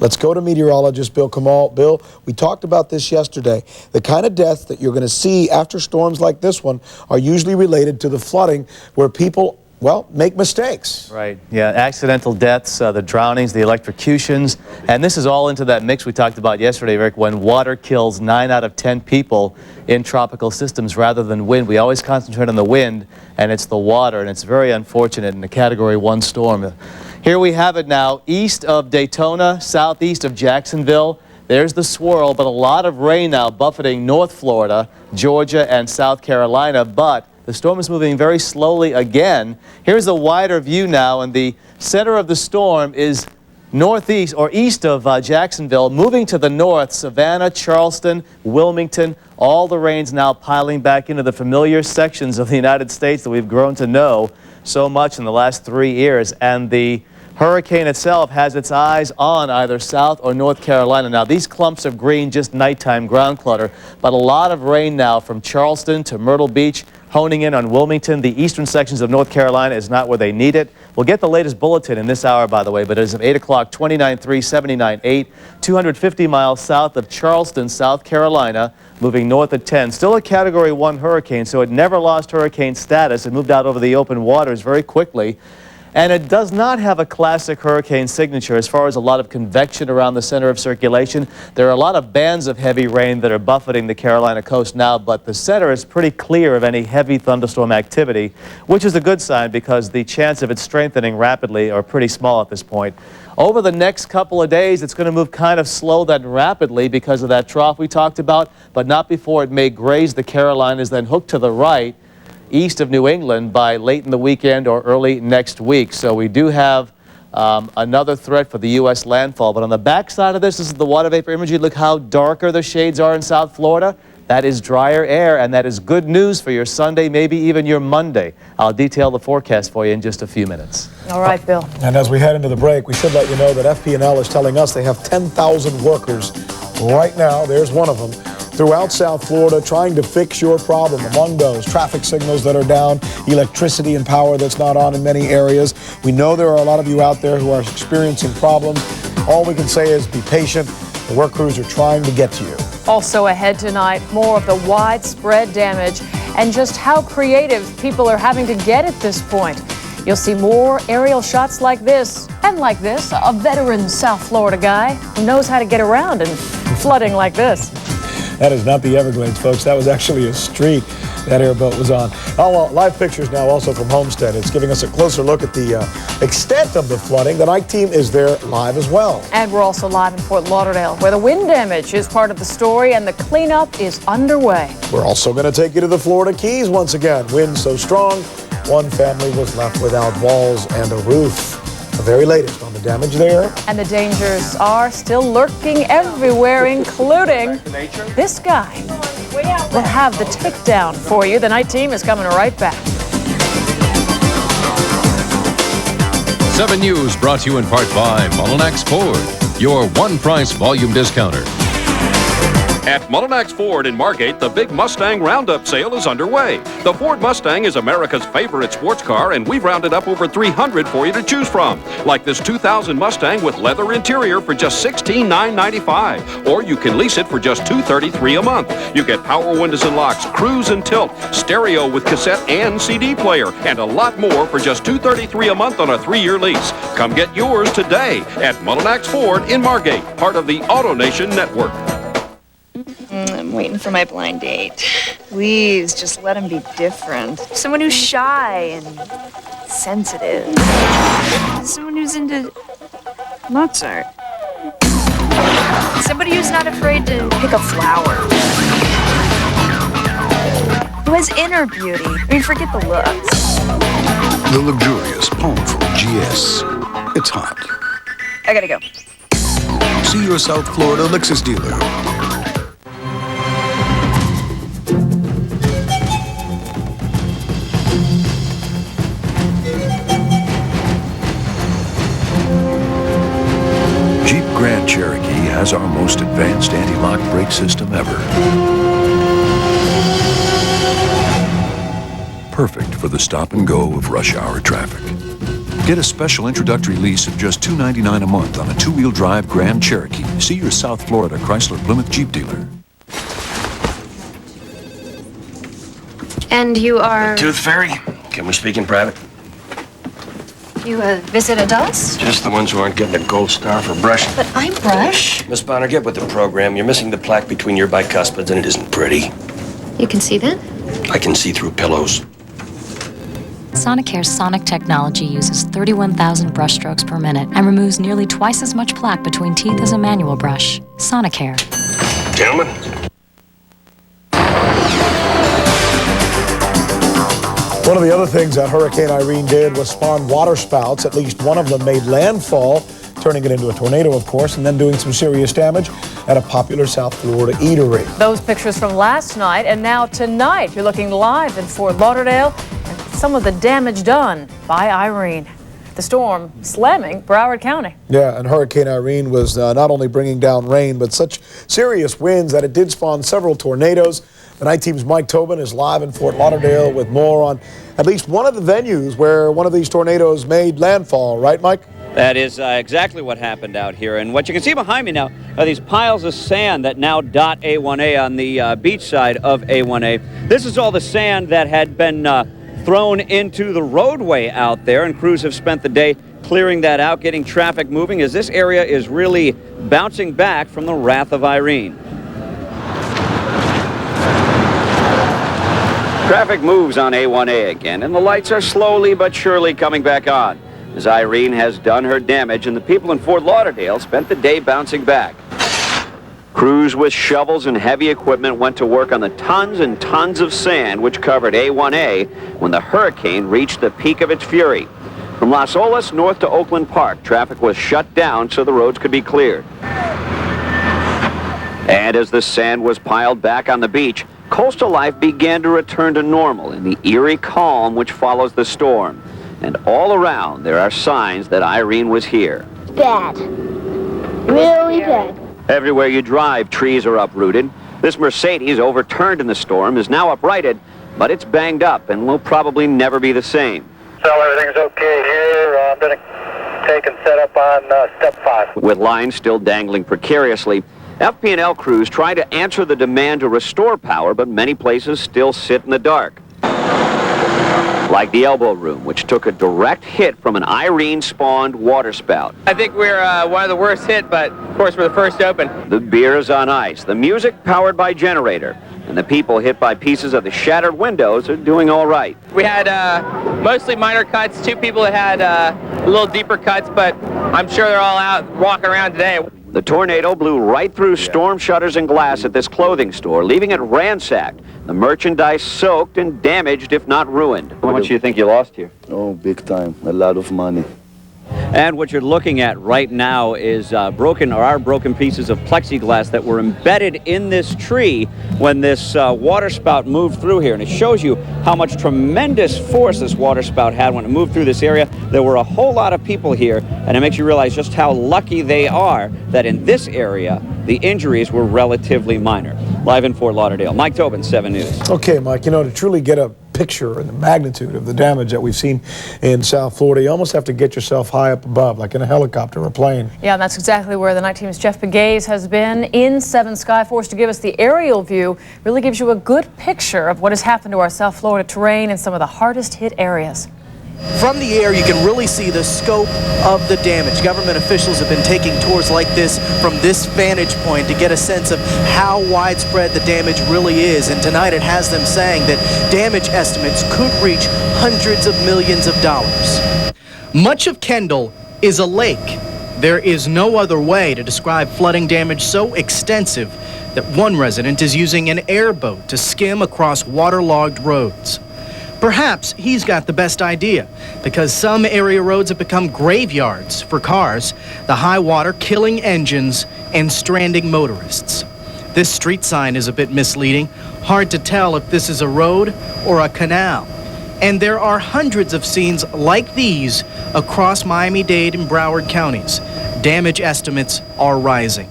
Let's go to meteorologist Bill Kamal. Bill, we talked about this yesterday. The kind of deaths that you're going to see after storms like this one are usually related to the flooding where people, well, make mistakes. Right, yeah, accidental deaths, the drownings, the electrocutions, and this is all into that mix we talked about yesterday, Rick, when water kills 9 out of 10 people in tropical systems rather than wind. We always concentrate on the wind, and it's the water, and it's very unfortunate in a Category 1 storm. Here we have it now, east of Daytona, southeast of Jacksonville. There's the swirl, but a lot of rain now buffeting North Florida, Georgia, and South Carolina, but the storm is moving very slowly again. Here's a wider view now, and the center of the storm is northeast or east of Jacksonville, moving to the north, Savannah, Charleston, Wilmington, all the rain's now piling back into the familiar sections of the United States that we've grown to know so much in the last 3 years. And the hurricane itself has its eyes on either South or North Carolina. Now, these clumps of green, just nighttime ground clutter, but a lot of rain now from Charleston to Myrtle Beach, honing in on Wilmington. The eastern sections of North Carolina is not where they need it. We'll get the latest bulletin in this hour, by the way, but as of 8 o'clock, 29.3, 79.8, 250 miles south of Charleston, South Carolina, moving north at 10. Still a Category 1 hurricane, so it never lost hurricane status. It moved out over the open waters very quickly. And it does not have a classic hurricane signature as far as a lot of convection around the center of circulation. There are a lot of bands of heavy rain that are buffeting the Carolina coast now, but the center is pretty clear of any heavy thunderstorm activity, which is a good sign because the chance of it strengthening rapidly are pretty small at this point. Over the next couple of days, it's going to move kind of slow then rapidly because of that trough we talked about, but not before it may graze the Carolinas, then hook to the right east of New England by late in the weekend or early next week. So we do have another threat for the U.S. landfall. But on the backside of this is the water vapor imagery. Look how darker the shades are in South Florida. That is drier air, and that is good news for your Sunday, maybe even your Monday. I'll detail the forecast for you in just a few minutes. All right, Bill. And as we head into the break, we should let you know that FP&L is telling us they have 10,000 workers right now. There's one of them. Throughout South Florida, trying to fix your problem. Among those, traffic signals that are down, electricity and power that's not on in many areas. We know there are a lot of you out there who are experiencing problems. All we can say is be patient. The work crews are trying to get to you. Also ahead tonight, more of the widespread damage and just how creative people are having to get at this point. You'll see more aerial shots like this and like this. A veteran South Florida guy who knows how to get around in flooding like this. That is not the Everglades, folks. That was actually a street that airboat was on. Oh, well, live pictures now also from Homestead. It's giving us a closer look at the extent of the flooding. The night team is there live as well. And we're also live in Fort Lauderdale, where the wind damage is part of the story and the cleanup is underway. We're also going to take you to the Florida Keys once again. Wind so strong, one family was left without walls and a roof. The very latest on the damage there. And the dangers are still lurking everywhere, including this guy. We'll have the takedown for you. The night team is coming right back. 7 News brought to you in part by Mullinax Ford, your one-price volume discounter. At Mullinax Ford in Margate, the big Mustang Roundup sale is underway. The Ford Mustang is America's favorite sports car, and we've rounded up over 300 for you to choose from. Like this 2000 Mustang with leather interior for just $16,995. Or you can lease it for just $233 a month. You get power windows and locks, cruise and tilt, stereo with cassette and CD player, and a lot more for just $233 a month on a 3-year lease. Come get yours today at Mullinax Ford in Margate, part of the AutoNation network. I'm waiting for my blind date. Please, just let him be different. Someone who's shy and sensitive. Someone who's into Mozart. Somebody who's not afraid to pick a flower. Who has inner beauty. I mean, forget the looks. The luxurious poem from GS. It's hot. I gotta go. See your South Florida Lexus dealer. Grand Cherokee has our most advanced anti-lock brake system ever. Perfect for the stop and go of rush hour traffic. Get a special introductory lease of just $299 a month on a two-wheel drive Grand Cherokee. See your South Florida Chrysler Plymouth Jeep dealer. And you are... Tooth Fairy? Can we speak in private? You visit adults? Just the ones who aren't getting a gold star for brushing. But I brush. Miss Bonner, get with the program. You're missing the plaque between your bicuspids, and it isn't pretty. You can see that? I can see through pillows. Sonicare's sonic technology uses 31,000 brush strokes per minute and removes nearly twice as much plaque between teeth as a manual brush. Sonicare. Gentlemen? One of the other things that Hurricane Irene did was spawn waterspouts. At least one of them made landfall, turning it into a tornado, of course, and then doing some serious damage at a popular South Florida eatery. Those pictures from last night, and now tonight, you're looking live in Fort Lauderdale and some of the damage done by Irene. The storm slamming Broward County. Yeah, and Hurricane Irene was not only bringing down rain, but such serious winds that it did spawn several tornadoes. The night team's Mike Tobin is live in Fort Lauderdale with more on at least one of the venues where one of these tornadoes made landfall. Right, Mike? That is exactly what happened out here. And what you can see behind me now are these piles of sand that now dot A1A on the beach side of A1A. This is all the sand that had been thrown into the roadway out there, and crews have spent the day clearing that out, getting traffic moving, as this area is really bouncing back from the wrath of Irene. Traffic moves on A1A again, and the lights are slowly but surely coming back on, as Irene has done her damage, and the people in Fort Lauderdale spent the day bouncing back. Crews with shovels and heavy equipment went to work on the tons and tons of sand which covered A1A when the hurricane reached the peak of its fury. From Las Olas north to Oakland Park, traffic was shut down so the roads could be cleared. And as the sand was piled back on the beach, coastal life began to return to normal in the eerie calm which follows the storm. And all around there are signs that Irene was here. Bad. Really bad. Everywhere you drive, trees are uprooted. This Mercedes, overturned in the storm, is now uprighted, but it's banged up and will probably never be the same. So everything's okay here. I'm going to take and set up on step 5. With lines still dangling precariously, FP&L crews try to answer the demand to restore power, but many places still sit in the dark. Like the elbow room, which took a direct hit from an Irene-spawned waterspout. I think we're one of the worst hit, but of course we're the first to open. The beer is on ice, the music powered by generator, and the people hit by pieces of the shattered windows are doing all right. We had mostly minor cuts, 2 people that had a little deeper cuts, but I'm sure they're all out walking around today. The tornado blew right through storm shutters and glass at this clothing store, leaving it ransacked. The merchandise soaked and damaged, if not ruined. How much do you think you lost here? Oh, big time. A lot of money. And what you're looking at right now is broken pieces of plexiglass that were embedded in this tree when this waterspout moved through here. And it shows you how much tremendous force this waterspout had when it moved through this area. There were a whole lot of people here, and it makes you realize just how lucky they are that in this area, the injuries were relatively minor. Live in Fort Lauderdale, Mike Tobin, 7 News. Okay, Mike, you know, to truly get a picture and the magnitude of the damage that we've seen in South Florida, you almost have to get yourself high up above, like in a helicopter or a plane. Yeah, and that's exactly where the night team's Jeff Begaze has been in 7 Skyforce to give us the aerial view. Really gives you a good picture of what has happened to our South Florida terrain in some of the hardest hit areas. From the air, you can really see the scope of the damage. Government officials have been taking tours like this from this vantage point to get a sense of how widespread the damage really is. And tonight it has them saying that damage estimates could reach hundreds of millions of dollars. Much of Kendall is a lake. There is no other way to describe flooding damage so extensive that one resident is using an airboat to skim across waterlogged roads. Perhaps he's got the best idea, because some area roads have become graveyards for cars, the high water killing engines and stranding motorists. This street sign is a bit misleading. Hard to tell if this is a road or a canal. And there are hundreds of scenes like these across Miami-Dade and Broward counties. Damage estimates are rising.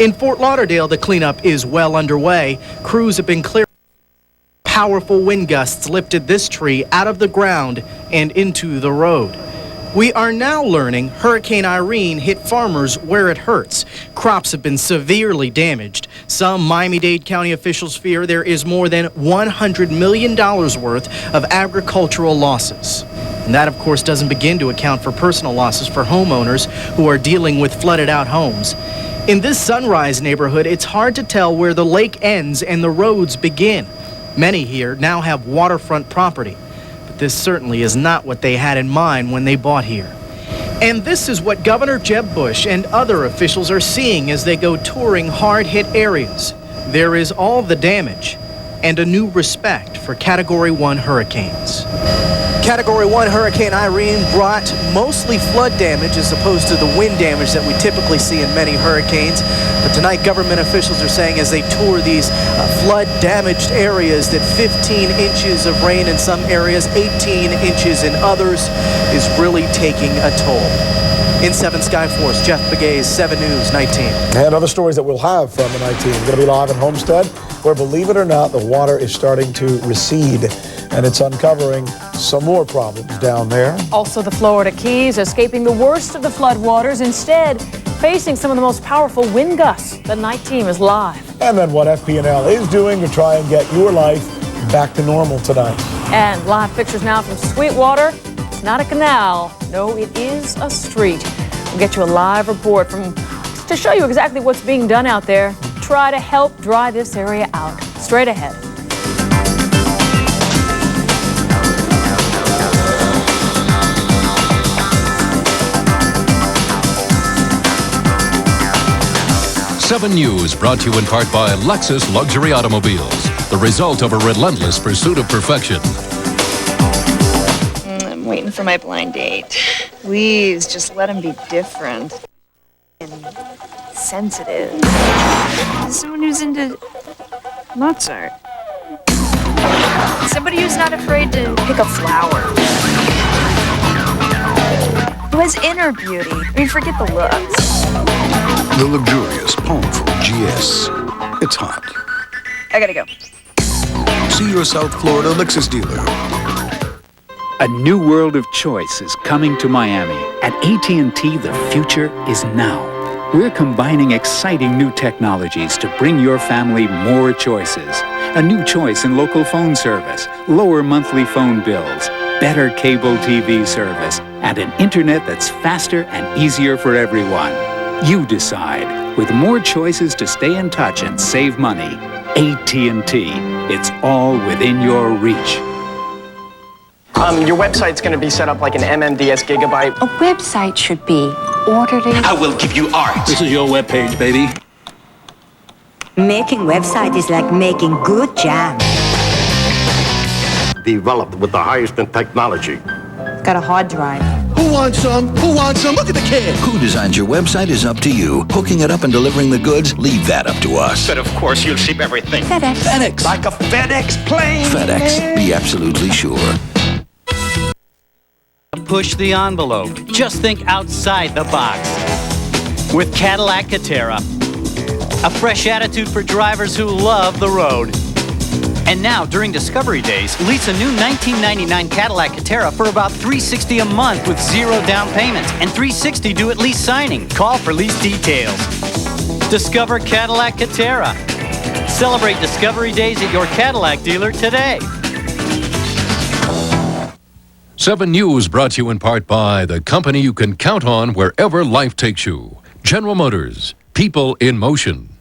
In Fort Lauderdale, the cleanup is well underway. Crews have been clearing. Powerful wind gusts lifted this tree out of the ground and into the road. We are now learning Hurricane Irene hit farmers where it hurts. Crops have been severely damaged. Some Miami-Dade County officials fear there is more than $100 million worth of agricultural losses. And that, of course, doesn't begin to account for personal losses for homeowners who are dealing with flooded-out homes. In this Sunrise neighborhood, it's hard to tell where the lake ends and the roads begin. Many here now have waterfront property. This certainly is not what they had in mind when they bought here. And this is what Governor Jeb Bush and other officials are seeing as they go touring hard-hit areas. There is all the damage and a new respect for Category 1 hurricanes. Category 1 Hurricane Irene brought mostly flood damage as opposed to the wind damage that we typically see in many hurricanes. But tonight, government officials are saying as they tour these flood-damaged areas that 15 inches of rain in some areas, 18 inches in others, is really taking a toll. In 7 Sky Force, Jeff Begay, 7 News, 19. And other stories that we'll have from the 19. We're going to be live in Homestead, where, believe it or not, the water is starting to recede. And it's uncovering some more problems down there. Also, the Florida Keys escaping the worst of the floodwaters, instead facing some of the most powerful wind gusts. The night team is live. And then what FP&L is doing to try and get your life back to normal tonight. And live pictures now from Sweetwater. It's not a canal. No, it is a street. We'll get you a live report to show you exactly what's being done out there. Try to help dry this area out. Straight ahead. Seven News brought to you in part by Lexus Luxury Automobiles, the result of a relentless pursuit of perfection. I'm waiting for my blind date. Please, just let him be different and sensitive. Someone who's into Mozart. Somebody who's not afraid to pick a flower. Who has inner beauty. I mean, forget the looks. The luxurious powerful GS. It's hot. I gotta go. See your South Florida Lexus dealer. A new world of choice is coming to Miami. At AT&T, the future is now. We're combining exciting new technologies to bring your family more choices. A new choice in local phone service, lower monthly phone bills, better cable TV service, and an internet that's faster and easier for everyone. You decide. With more choices to stay in touch and save money, AT&T. It's all within your reach. Your website's going to be set up like an MMDS gigabyte. A website should be orderly. I will give you art. This is your webpage, baby. Making website is like making good jam. Developed with the highest in technology. Got a hard drive. Who wants some? Who wants some? Look at the kid. Who designs your website is up to you. Hooking it up and delivering the goods, leave that up to us. But of course, you'll ship everything. FedEx. FedEx. Like a FedEx plane. FedEx. Be absolutely sure. Push the envelope. Just think outside the box. With Cadillac Catera. A fresh attitude for drivers who love the road. And now, during Discovery Days, lease a new 1999 Cadillac Catera for about $360 a month with 0 down payments and $360 due at lease signing. Call for lease details. Discover Cadillac Catera. Celebrate Discovery Days at your Cadillac dealer today. 7 News brought to you in part by the company you can count on wherever life takes you. General Motors. People in motion.